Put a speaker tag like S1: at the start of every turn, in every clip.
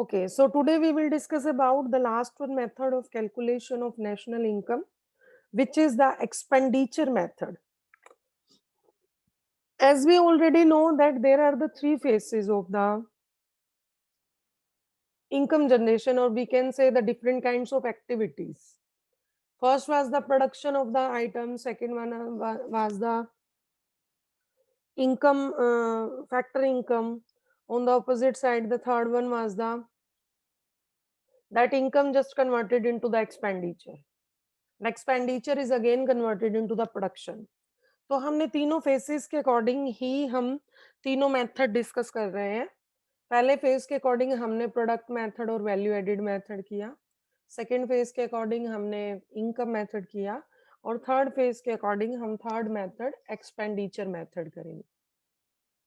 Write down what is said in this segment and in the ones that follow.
S1: Okay, so today we will discuss about the last one method of calculation of national income, which is the expenditure method. As we already know that there are the three phases of the income generation, or we can say the different kinds of activities. First was the production of the item, second one was the income, factor income. On the opposite side, the third one was the that income just converted into the expenditure. Expenditure is again converted into the production. तो हमने तीनों faces के according ही हम तीनों method discuss कर रहे हैं। पहले फेज के अकॉर्डिंग हमने प्रोडक्ट मेथड और वैल्यू एडेड मेथड किया, सेकंड फेज के अकॉर्डिंग हमने इनकम मेथड किया, और थर्ड फेज के अकॉर्डिंग हम थर्ड मेथड एक्सपेंडिचर मेथड करेंगे।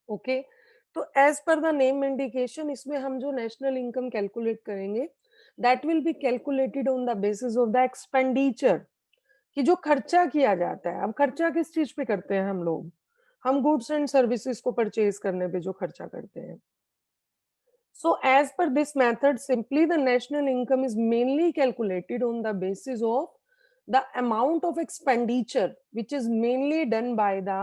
S1: ओके, तो as per the name indication, इसमें हम जो नेशनल इनकम कैलकुलेट करेंगे that will be calculated on the basis of the expenditure, कि जो खर्चा किया जाता है। अब खर्चा किस चीज पे करते हैं हम लोग? हम गुड्स एंड सर्विसेज को परचेज करने पे जो खर्चा करते हैं। So as per this method, simply the national income is mainly calculated on the basis of the amount of expenditure which is mainly done by the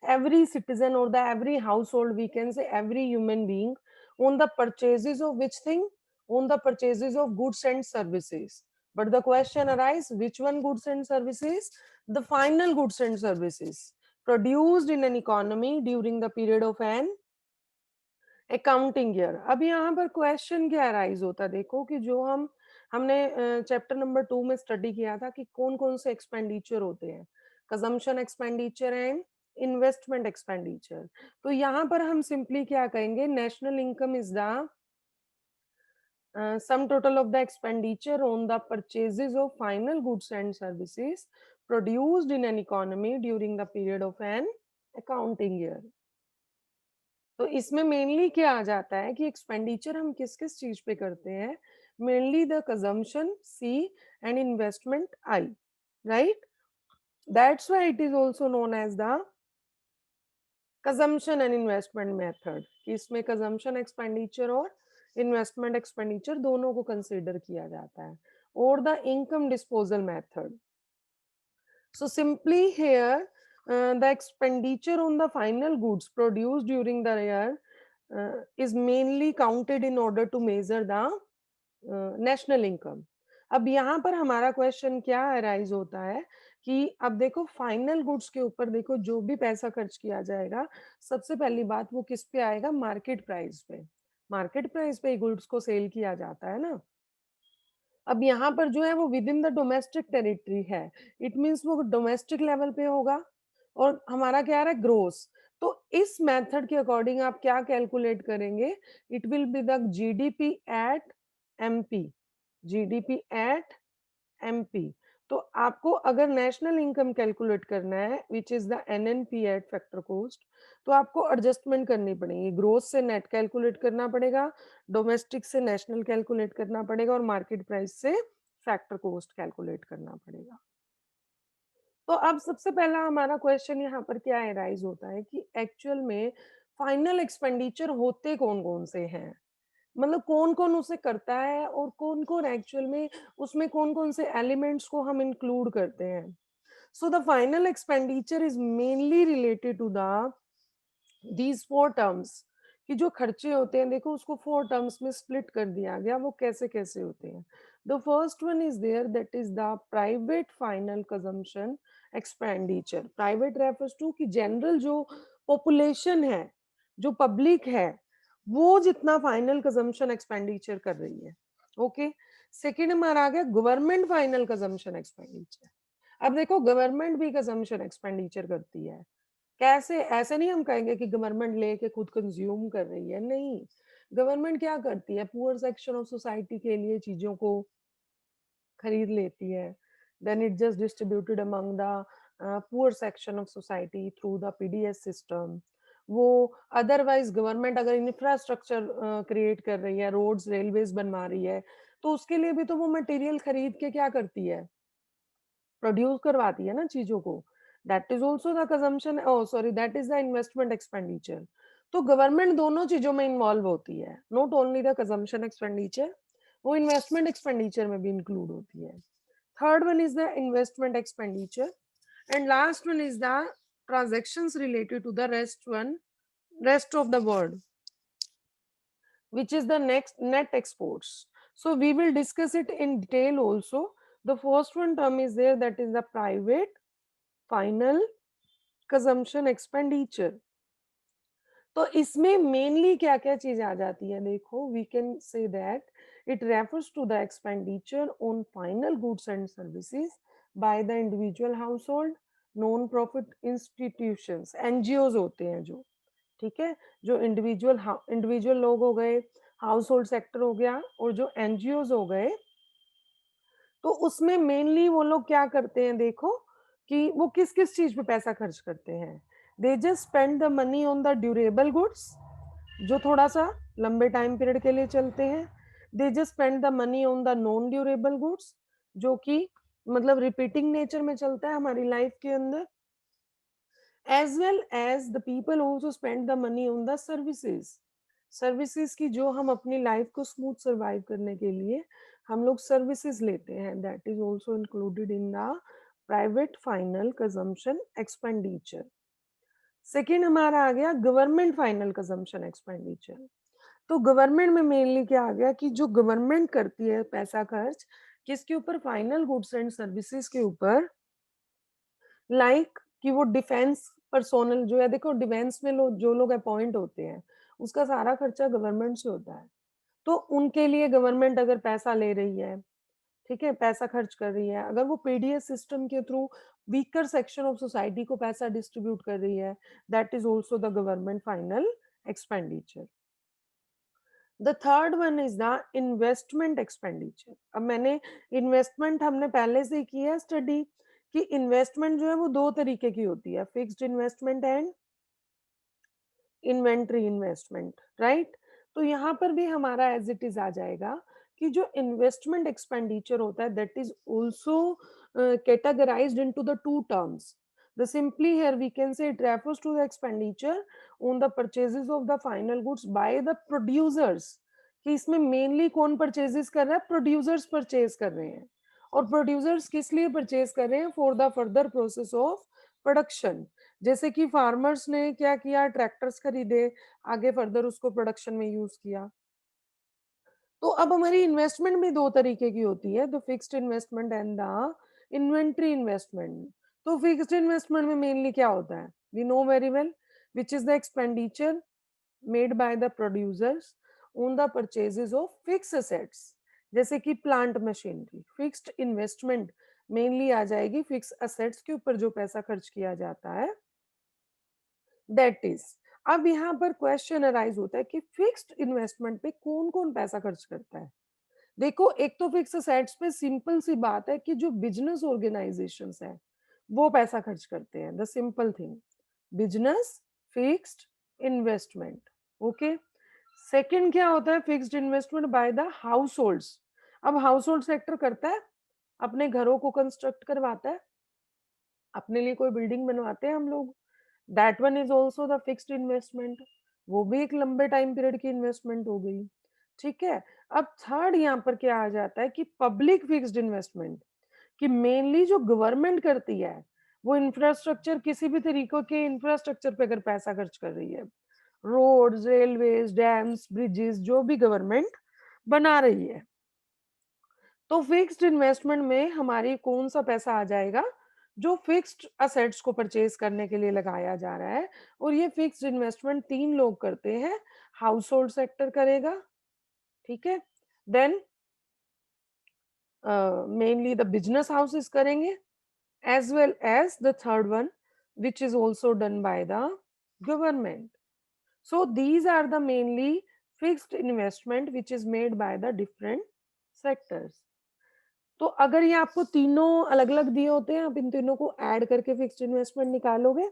S1: every citizen or the every household, we can say every human being, on the purchases of which thing? On the purchases of goods and services. But the question arises, which one goods and services? The final goods and services produced in an economy during the period of an accounting year. अब यहाँ पर question क्या arise होता है, देखो कि जो हमने चैप्टर नंबर 2 में स्टडी किया था कि कौन कौन से एक्सपेंडिचर होते हैं, consumption expenditure and investment expenditure. तो यहाँ पर हम सिंपली क्या कहेंगे, national income is the sum total of the expenditure on the purchases of final goods and services produced in an economy during the period of an accounting year। तो इसमें mainly क्या आ जाता है कि एक्सपेंडिचर हम किस किस चीज पे करते हैं, mainly the consumption C and investment I, right? That's why it is also known as the consumption and investment method, कि इसमें कंजम्पशन एक्सपेंडिचर और इन्वेस्टमेंट एक्सपेंडिचर दोनों को कंसीडर किया जाता है। और the income disposal method, so simply here the expenditure on the final goods produced during the year is mainly counted in order to measure the national income। अब यहाँ पर हमारा क्वेश्चन क्या अराइज होता है कि अब देखो फाइनल गुड्स के ऊपर देखो, जो भी पैसा खर्च किया जाएगा सबसे पहली बात वो किस पे आएगा? मार्केट प्राइस पे। मार्केट प्राइस पे गुड्स को सेल किया जाता है ना। अब यहाँ पर जो है वो with in the domestic territory है, इट मींस वो डोमेस्टिक लेवल पे होगा, और हमारा क्या आ रहा है? ग्रोस। तो इस मेथड के अकॉर्डिंग आप क्या कैलकुलेट करेंगे? It will be the GDP at MP, GDP at MP. तो आपको अगर नेशनल इनकम कैलकुलेट करना है विच is the NNP eight factor cost, तो आपको एडजस्टमेंट करनी पड़ेगी। ग्रोथ से नेट कैलकुलेट करना पड़ेगा, डोमेस्टिक से नेशनल कैलकुलेट करना पड़ेगा, और मार्केट प्राइस से फैक्टर कॉस्ट कैलकुलेट करना पड़ेगा। तो अब सबसे पहला हमारा क्वेश्चन यहाँ पर क्या अराइज होता है कि एक्चुअल में फाइनल एक्सपेंडिचर होते कौन कौन से हैं, मतलब कौन कौन उसे करता है, और कौन कौन एक्चुअल में उसमें कौन कौन से एलिमेंट्स को हम इंक्लूड करते हैं। So the final expenditure is mainly related to the these four terms, कि जो खर्चे होते हैं देखो उसको फोर टर्म्स में स्प्लिट कर दिया गया, वो कैसे कैसे होते हैं। The first one is there, that is the private final consumption expenditure. Private refers to कि जनरल जो पॉपुलेशन है, जो पब्लिक है, वो जितना फाइनल कंजम्पशन एक्सपेंडिचर कर रही है। ओके, सेकेंड हमारा आ गया गवर्नमेंट फाइनल कंजम्पशन एक्सपेंडिचर। अब देखो गवर्नमेंट भी कंजम्पशन एक्सपेंडिचर करती है, कैसे? ऐसे नहीं हम कहेंगे कि गवर्नमेंट लेके खुद कंज्यूम कर रही है, नहीं। गवर्नमेंट क्या करती है? पुअर सेक्शन ऑफ सोसाइटी के लिए चीजों को खरीद लेती है, then it just distributed among the poor section of society through the PDS system. वो अदरवाइज गवर्नमेंट अगर इंफ्रास्ट्रक्चर क्रिएट कर रही है, रोड्स रेलवेज बनवा रही है, तो उसके लिए भी तो वो मटेरियल खरीद के क्या करती है? प्रोड्यूस करवाती है ना चीजों को। That is also the consumption, oh sorry, that is the investment expenditure. तो गवर्नमेंट दोनों चीजों में इन्वॉल्व होती है, not only the consumption expenditure, वो इन्वेस्टमेंट एक्सपेंडिचर में भी इंक्लूड होती है। Third one is the investment expenditure and last one is the transactions related to the rest of the world, which is the next net exports. So we will discuss it in detail also. The first one term is there, that is the private final consumption expenditure. तो इसमें mainly क्या क्या चीज आ जाती है, देखो, we can say that it refers to the expenditure on final goods and services by the individual household, non profit institutions, NGOs होते हैं जो, ठीक है, जो इंडिविजुअल लोग हो गए, हाउस होल्ड सेक्टर हो गया, और जो एनजीओज हो गए, तो उसमें मेनली वो लोग क्या करते हैं, देखो कि वो किस किस चीज पे पैसा खर्च करते हैं। They just spend the money on the durable goods, जो थोड़ा सा लंबे टाइम पीरियड के लिए चलते हैं। They just spend the money on the non durable goods, जो कि मतलब रिपीटिंग नेचर में चलता है हमारी लाइफ के अंदर। as well as the people also spend the money on the services, services की जो हम अपनी लाइफ को स्मूथ सर्वाइव करने के लिए हम लोग सर्विसेज लेते हैं, that is also included in the private final consumption expenditure. Second हमारा आ गया गवर्नमेंट फाइनल कंजम्पशन एक्सपेंडिचर। तो गवर्नमेंट में मेनली क्या आ गया कि जो गवर्नमेंट करती है पैसा खर्च किसके ऊपर, फाइनल गुड्स एंड सर्विसेज के ऊपर, लाइक कि वो डिफेंस पर्सोनल जो है, देखो डिफेंस में जो लोग अपॉइंट होते हैं उसका सारा खर्चा गवर्नमेंट से होता है, तो उनके लिए गवर्नमेंट अगर पैसा ले रही है, ठीक है, पैसा खर्च कर रही है, अगर वो पीडीएस सिस्टम के through weaker section of society को पैसा डिस्ट्रीब्यूट कर रही है, that is also the government final expenditure. The third one is the investment expenditure. अब मैंने इन्वेस्टमेंट हमने पहले से किया है स्टडी कि इन्वेस्टमेंट जो है वो दो तरीके की होती है, fixed investment and inventory investment, right. तो यहाँ पर भी हमारा एज इट इज आ जाएगा कि जो इन्वेस्टमेंट एक्सपेंडिचर होता है that is also categorised into the two terms. The simply here we can say it refers to the expenditure on the purchases of the final goods by the producers, कि इसमें mainly कौन purchases कर रहा है, producers purchase कर रहे हैं, और प्रोड्यूसर्स किस लिए परचेज कर रहे हैं, for the further process of production. जैसे कि फार्मर्स ने क्या किया, ट्रैक्टर्स खरीदे, आगे फर्दर उसको प्रोडक्शन में यूज किया। तो अब हमारी इन्वेस्टमेंट भी दो तरीके की होती है, the fixed investment and the inventory investment. तो फिक्स्ड इन्वेस्टमेंट में मेनली क्या होता है, we know very well, which is the expenditure made by the producers on the purchases of fix assets, जैसे कि plant machinery. Fixed investment mainly आ जाएगी fix assets के ऊपर जो पैसा खर्च किया जाता है, दैट इज। अब यहाँ पर क्वेश्चन अराइज होता है कि फिक्स्ड इन्वेस्टमेंट पे कौन कौन पैसा खर्च करता है। देखो, एक तो फिक्स असेट्स पे सिंपल सी बात है कि जो बिजनेस ऑर्गेनाइजेशंस है वो पैसा खर्च करते हैं, the simple thing, business fixed investment, okay. Second क्या होता है, fixed investment by the house holds. अब हाउस होल्ड सेक्टर करता है, अपने घरों को कंस्ट्रक्ट करवाता है, अपने लिए कोई बिल्डिंग बनवाते हैं हम लोग, that one is also the fixed investment, वो भी एक लंबे टाइम पीरियड की इन्वेस्टमेंट हो गई, ठीक है। अब थर्ड यहाँ पर क्या आ जाता है कि पब्लिक फिक्स्ड इन्वेस्टमेंट, कि मेनली जो गवर्नमेंट करती है वो इंफ्रास्ट्रक्चर, किसी भी तरीके के इंफ्रास्ट्रक्चर पे अगर पैसा खर्च कर रही है, रोड्स, रेलवेज, डैम्स, ब्रिजेस, जो भी गवर्नमेंट बना रही है, तो फिक्स्ड इन्वेस्टमेंट में हमारी कौन सा पैसा आ जाएगा, जो फिक्स्ड असेट्स को परचेज करने के लिए लगाया जा रहा है। और ये फिक्स्ड इन्वेस्टमेंट तीन लोग करते हैं, हाउस होल्ड सेक्टर करेगा, ठीक है, then mainly the business houses करेंगे, as well as the third one which is also done by the government. So these are the mainly fixed investment which is made by the different sectors. तो अगर ये आपको तीनों अलग अलग दिए होते हैं, आप इन तीनों को ऐड करके फिक्स्ड इन्वेस्टमेंट निकालोगे।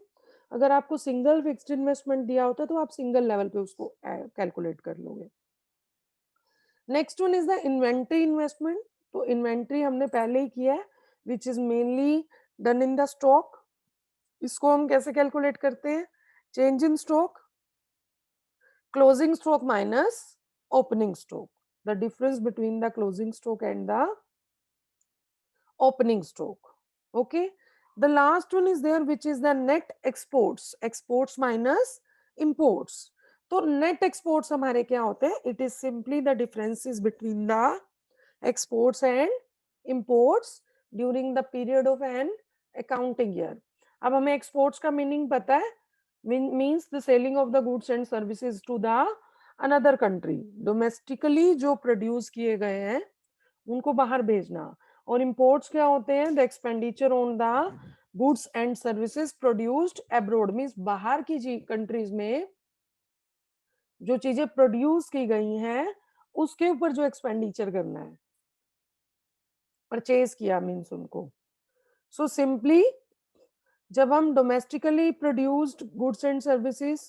S1: अगर आपको सिंगल फिक्स्ड इन्वेस्टमेंट दिया होता है तो आप सिंगल लेवल पे उसको कैलकुलेट कर लोगे। Next one is the inventory investment. तो इन्वेंट्री हमने पहले ही किया है, which is mainly done in the stock. इसको हम कैसे कैलकुलेट करते हैं, change in stock closing stroke minus opening stroke, the difference between the closing stroke and the opening stroke. Okay, the last one is there, which is the net exports, exports minus imports. तो net exports हमारे क्या होते हैं? It is simply the differences between the exports and imports during the period of an accounting year. अब हमें exports का meaning पता है, means the selling of the goods and services to the another country. Domestically जो produce किए गए हैं उनको बाहर भेजना, और imports क्या होते हैं? The expenditure on the goods and services produced abroad, means बाहर की countries में जो चीजें प्रोड्यूस की गई हैं उसके ऊपर जो एक्सपेंडिचर करना है, परचेज किया मीन्स उनको. सो सिंपली जब हम domestically produced goods and services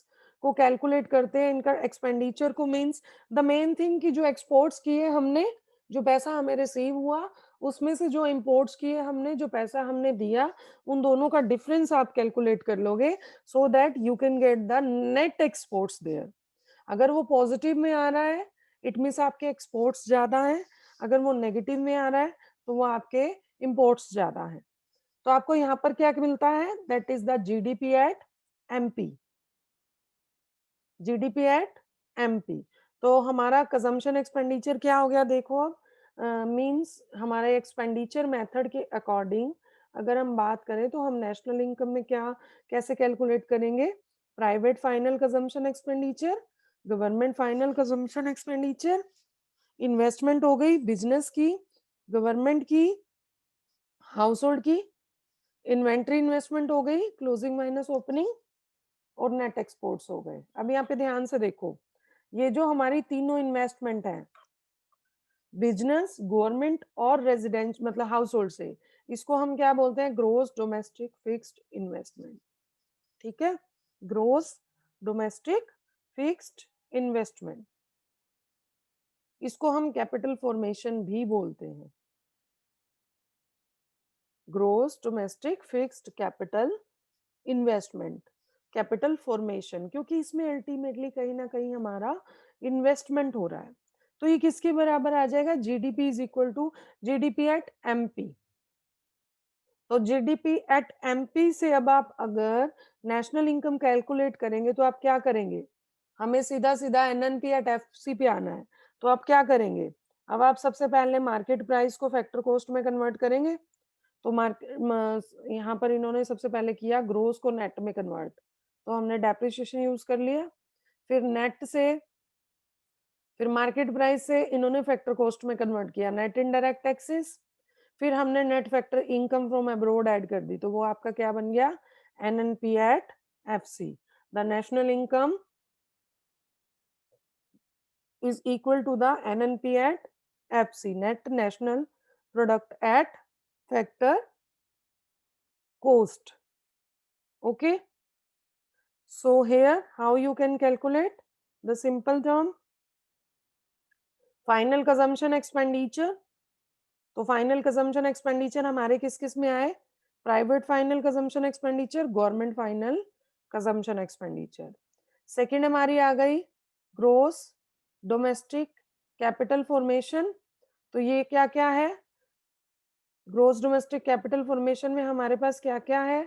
S1: को कैलकुलेट करते हैं इनका एक्सपेंडिचर को, मीन्स द मेन थिंग कि जो एक्सपोर्ट्स किए हमने, जो पैसा हमें रिसीव हुआ, उसमें से जो इंपोर्ट्स किए हमने, जो पैसा हमने दिया, उन दोनों का डिफरेंस आप कैलकुलेट कर लोगे, so that you can get the net exports there. अगर वो पॉजिटिव में आ रहा है इट मीन्स आपके एक्सपोर्ट्स ज्यादा हैं, अगर वो नेगेटिव में आ रहा है तो वो आपके इंपोर्ट्स ज्यादा हैं. तो आपको यहाँ पर क्या मिलता है? That is the GDP at MP, GDP at MP. तो हमारा कंजम्पशन एक्सपेंडिचर क्या हो गया? देखो अब मींस हमारे एक्सपेंडिचर मेथड के अकॉर्डिंग अगर हम बात करें तो हम नेशनल इनकम में क्या कैसे कैलकुलेट करेंगे? Private final consumption expenditure, government final consumption expenditure, investment हो गई बिजनेस की, गवर्नमेंट की, हाउस होल्ड की, इन्वेंट्री इन्वेस्टमेंट हो गई क्लोजिंग माइनस ओपनिंग, और नेट एक्सपोर्ट्स हो गए. अब यहाँ पे ध्यान से देखो, ये जो हमारी तीनों इन्वेस्टमेंट है, बिजनेस, गवर्नमेंट और रेजिडेंट मतलब हाउस होल्ड से, इसको हम क्या बोलते हैं? Gross domestic fixed investment. ठीक है, ग्रोस डोमेस्टिक फिक्स्ड इन्वेस्टमेंट, इसको हम कैपिटल फॉर्मेशन भी बोलते हैं. Gross domestic fixed capital investment, capital formation, क्योंकि इसमें अल्टीमेटली कहीं ना कहीं हमारा इन्वेस्टमेंट हो रहा है. तो ये किसके बराबर आ जाएगा? GDP is equal to GDP at MP. तो जीडीपी एट एमपी से अब आप अगर नेशनल इनकम कैलकुलेट करेंगे तो आप क्या करेंगे? हमें सीधा सीधा एनएनपी एट एफसी पे आना है. तो आप क्या करेंगे? अब आप सबसे पहले मार्केट प्राइस को फैक्टर कॉस्ट में कन्वर्ट करेंगे. तो यहाँ पर इन्होंने सबसे पहले किया ग्रोस को नेट में कन्वर्ट, तो हमने डेप्रिसिएशन यूज कर लिया. फिर नेट से, फिर मार्केट प्राइस से इन्होंने फैक्टर कॉस्ट में कन्वर्ट किया, नेट इनडायरेक्ट टैक्सेस. फिर हमने net factor income from abroad add कर दी, तो वो आपका क्या बन गया? NNP at FC. The national income is equal to the NNP at FC, net national product at factor cost. Okay, so here how you can calculate the simple term final consumption expenditure. तो final consumption expenditure हमारे किस किस में आए? Private final consumption expenditure, government final consumption expenditure. Second हमारी आ गई gross domestic capital formation. तो ये क्या क्या है? ग्रोस डोमेस्टिक कैपिटल फॉर्मेशन में हमारे पास क्या क्या है?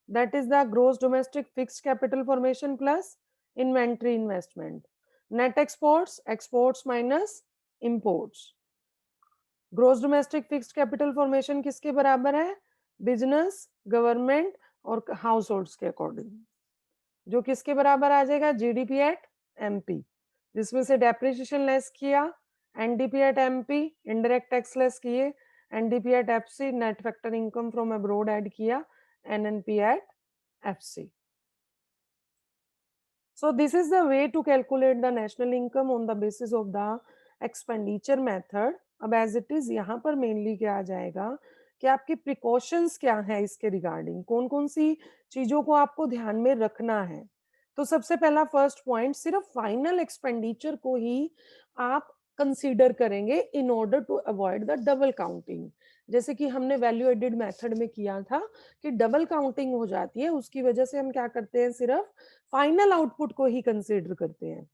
S1: That is the gross domestic fixed capital formation plus inventory investment. Net exports, exports minus imports. Gross domestic fixed capital formation किसके बराबर है? बिजनेस, गवर्नमेंट और हाउस होल्ड्स के अकॉर्डिंग, जो किसके बराबर आ जाएगा? जीडीपी एट एमपी, जिसमें से डेप्रिसिएशन लेस किया, NDP at MP, indirect tax less किए, NDP at FC, net factor income from abroad add किया, NNP at FC. So this is the way to calculate the national income on the basis of the expenditure method. अब as it is यहाँ पर mainly क्या आ जाएगा कि आपके precautions क्या है इसके रिगार्डिंग, कौन कौन सी चीजों को आपको ध्यान में रखना है. तो सबसे पहला फर्स्ट पॉइंट, सिर्फ फाइनल एक्सपेंडिचर को ही आप कंसीडर करेंगे in order to avoid the double counting. जैसे कि हमने वैल्यू एडेड मेथड में किया था कि डबल काउंटिंग हो जाती है, उसकी वजह से हम क्या करते हैं, सिर्फ फाइनल आउटपुट को ही कंसीडर करते हैं।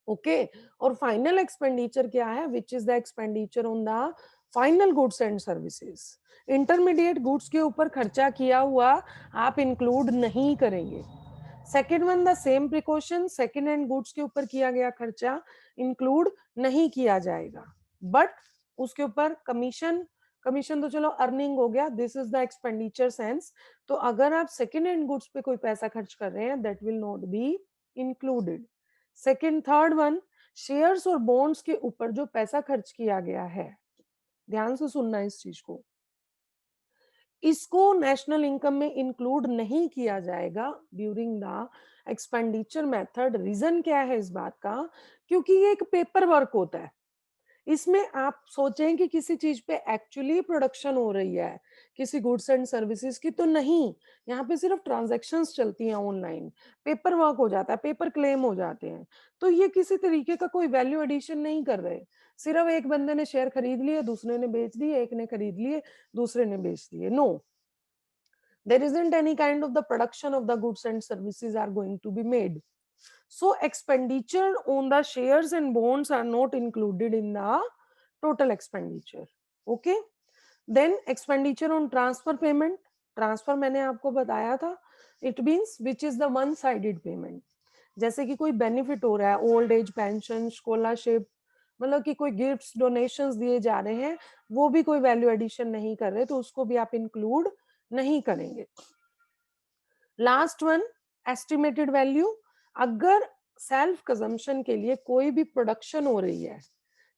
S1: ओके और फाइनल एक्सपेंडिचर क्या है, विच is the expenditure on the final goods and services. Intermediate goods के ऊपर खर्चा किया हुआ आप इंक्लूड नहीं करेंगे। Second one, the same precaution, second hand goods के ऊपर किया गया खर्चा इंक्लूड नहीं किया जाएगा, बट उसके ऊपर कमीशन, कमीशन तो चलो अर्निंग हो गया, this is the expenditure sense. तो अगर आप सेकेंड हैंड गुड्स पे कोई पैसा खर्च कर रहे हैं, that will not be included. Second, third one, shares और बॉन्ड्स के ऊपर जो पैसा खर्च किया गया है, ध्यान से सुनना इस चीज को, इसको नेशनल इनकम में इंक्लूड नहीं किया जाएगा during the expenditure method. Reason क्या है इस बात का, क्योंकि ये एक पेपर वर्क होता है। इसमें आप सोचें कि किसी चीज पे एक्चुअली प्रोडक्शन हो रही है, किसी गुड्स एंड सर्विसेज की, तो नहीं, यहाँ पे सिर्फ ट्रांजैक्शंस चलती हैं ऑनलाइन, पेपर वर्क हो जाता है, पेपर क्लेम हो जाते हैं। तो ये किसी तरीके का कोई वैल्यू एडिशन नहीं कर रहे, सिर्फ एक बंदे ने शेयर खरीद लिए, दूसरे ने बेच दिए, एक ने खरीद लिए, दूसरे ने बेच दिए। No, there isn't any kind of the production of the goods and services are going to be made. So expenditure on the shares and bonds are not included in the total expenditure. Okay, then expenditure on transfer payment, transfer मैंने आपको बताया था, it means which is the one sided payment। जैसे कि कोई benefit हो रहा है, ओल्ड एज पेंशन, स्कॉलरशिप, मतलब कि कोई गिफ्ट्स डोनेशंस दिए जा रहे हैं, वो भी कोई वैल्यू एडिशन नहीं कर रहे, तो उसको भी आप इंक्लूड नहीं करेंगे। लास्ट वन, एस्टिमेटेड वैल्यू, अगर सेल्फ कंजम्पशन के लिए कोई भी प्रोडक्शन हो रही है,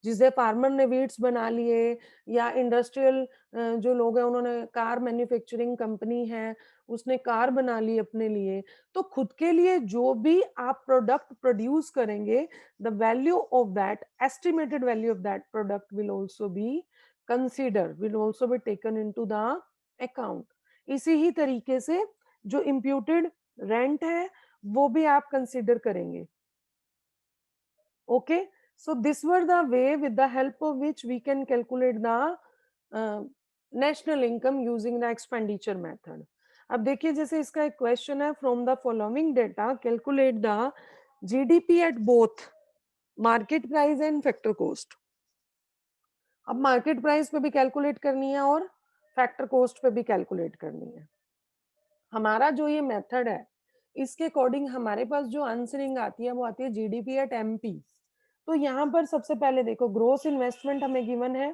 S1: जिसे फार्मर ने वीट्स बना लिए, या इंडस्ट्रियल जो लोग हैं उन्होंने कार मैन्युफैक्चरिंग कंपनी है, उसने कार बना ली अपने लिए, तो खुद के लिए जो भी आप प्रोडक्ट प्रोड्यूस करेंगे, the value of that, estimated value of that product will also be consider, will also be taken into the account. इसी ही तरीके से जो इम्प्यूटेड रेंट है वो भी आप कंसीडर करेंगे। Okay, so this were the way with the help of which we can calculate the national income using the expenditure method। अब देखिए, जैसे इसका एक क्वेश्चन है, from the following data calculate the GDP at both market price and factor cost. अब market price पे भी calculate करनी है और फैक्टर कॉस्ट पे भी कैलकुलेट करनी है। हमारा जो ये मेथड है, इसके अकॉर्डिंग हमारे पास जो आंसरिंग आती है वो आती है जीडीपी एट एमपी। तो यहाँ पर सबसे पहले देखो, ग्रोस इन्वेस्टमेंट हमें गिवन है,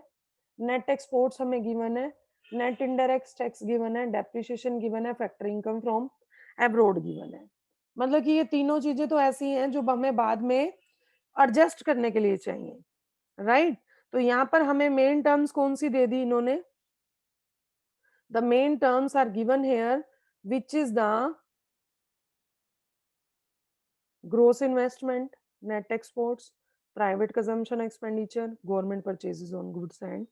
S1: नेट एक्सपोर्ट्स हमें गिवन है, नेट इनडायरेक्ट टैक्स गिवन है, डेप्रिसिएशन गिवन है, factor income from abroad given है। मतलब कि ये तीनों चीजें तो ऐसी हैं जो हमें बाद में एडजस्ट करने के लिए चाहिए, राइट। तो यहाँ पर हमें मेन टर्म्स कौन सी दे दी इन्होंने, the main terms are given here, which is the gross investment, net exports, private consumption expenditure, government purchases on goods and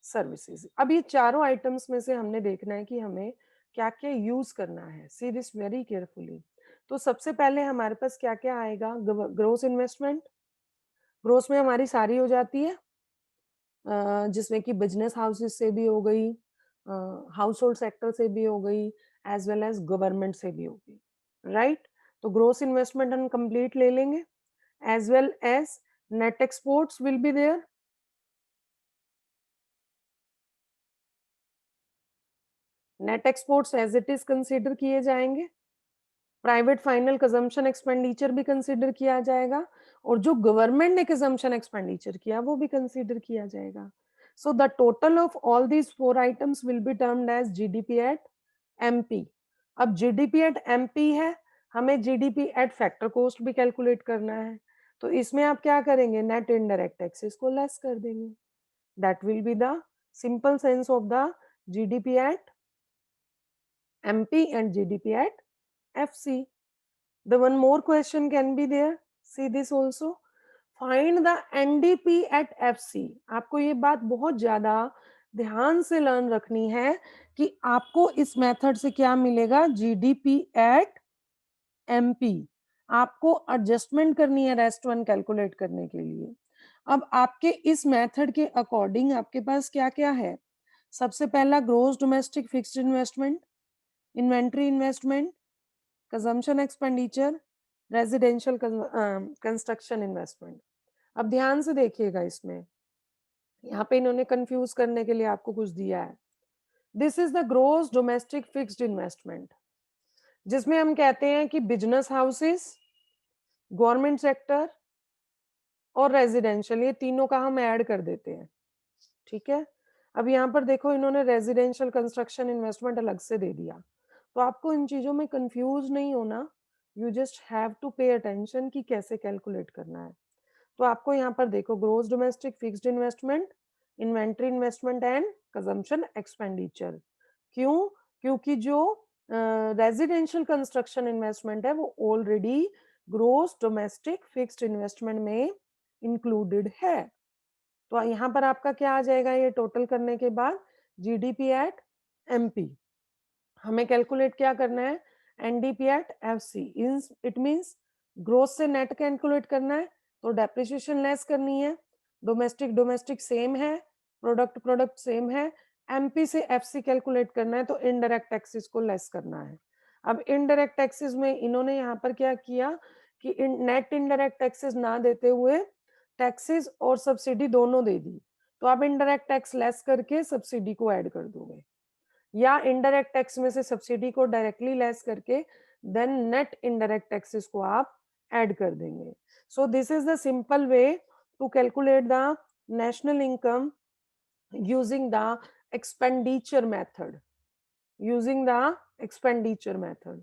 S1: services। अब ये चारों आइटम्स में से हमने देखना है कि हमें क्या क्या यूज करना है, सी दिस वेरी केयरफुली। तो सबसे पहले हमारे पास क्या क्या आएगा, ग्रोस इन्वेस्टमेंट, ग्रोस में हमारी सारी हो जाती है, जिसमें कि बिजनेस हाउसेस से भी हो गई, हाउस होल्ड सेक्टर से भी हो गई, एज वेल एज गवर्नमेंट से भी हो गई, राइट। तो ग्रोस इन्वेस्टमेंट हम कंप्लीट ले लेंगे, as well as net exports will be there, net exports as it is consider किए जाएंगे, प्राइवेट फाइनल कंजम्पशन एक्सपेंडिचर भी कंसीडर किया जाएगा, और जो गवर्नमेंट ने कंजम्पशन एक्सपेंडिचर किया वो भी कंसीडर किया जाएगा। So the total of all these four items will be termed as GDP at MP. अब जीडीपी एट एमपी है, हमें जीडीपी एट फैक्टर कॉस्ट भी कैलकुलेट करना है, तो इसमें आप क्या करेंगे, नेट इनडायरेक्ट टैक्सेस को लेस कर देंगे, that will be the simple sense of the GDP at MP and GDP at FC। The one more question can be there. See this also. Find the NDP at FC। आपको ये बात बहुत ज्यादा ध्यान से learn रखनी है कि आपको इस मेथड से क्या मिलेगा, जीडीपी एट एमपी। आपको एडजस्टमेंट करनी है रेस्ट वन कैलकुलेट करने के लिए। अब आपके इस मेथड के अकॉर्डिंग आपके पास क्या-क्या है? सबसे पहला gross domestic fixed investment, inventory investment, consumption expenditure, residential construction investment. अब ध्यान से देखिएगा इसमें, यहाँ पे इन्होंने कंफ्यूज करने के लिए आपको कुछ दिया है। This is the gross domestic fixed investment, जिसमें हम कहते हैं कि बिजनेस हाउसेस, गवर्नमेंट सेक्टर और रेजिडेंशियल, ये तीनों का हम ऐड कर देते हैं, ठीक है। अब यहाँ पर देखो इन्होंने रेजिडेंशियल कंस्ट्रक्शन इन्वेस्टमेंट अलग से दे दिया, तो आपको इन चीजों में कंफ्यूज नहीं होना, you just have to pay attention कि कैसे कैलकुलेट करना है। तो आपको यहाँ पर देखो gross domestic fixed investment, inventory investment and consumption expenditure. क्यों? क्योंकि जो रेजिडेंशियल कंस्ट्रक्शन इन्वेस्टमेंट है वो already gross domestic fixed investment में इंक्लूडेड है। तो यहाँ पर आपका क्या आ जाएगा, ये टोटल करने के बाद जीडीपी एट एमपी। हमें कैलकुलेट क्या करना है, NDP at FC, it means gross से नेट कैलकुलेट करना है, तो डेप्रिसिएशन लेस करनी है, डोमेस्टिक डोमेस्टिक सेम है, प्रोडक्ट प्रोडक्ट सेम है, एमपी से एफसी कैलकुलेट करना है, तो इनडायरेक्ट टैक्सेस को लेस करना है। अब इनडायरेक्ट टैक्सेस में इन्होंने यहाँ पर क्या किया कि नेट इनडायरेक्ट टैक्सेस ना देते हुए टैक्सेस और सब्सिडी दोनों दे दी, तो आप इनडायरेक्ट टैक्स लेस करके सब्सिडी को ऐड कर दोगे, या इनडायरेक्ट टैक्स में से सब्सिडी को डायरेक्टली लेस करके देन नेट इनडायरेक्ट टैक्सेस को आप ऐड कर देंगे। So this is the simple way to calculate the national income using the expenditure method, using the expenditure method.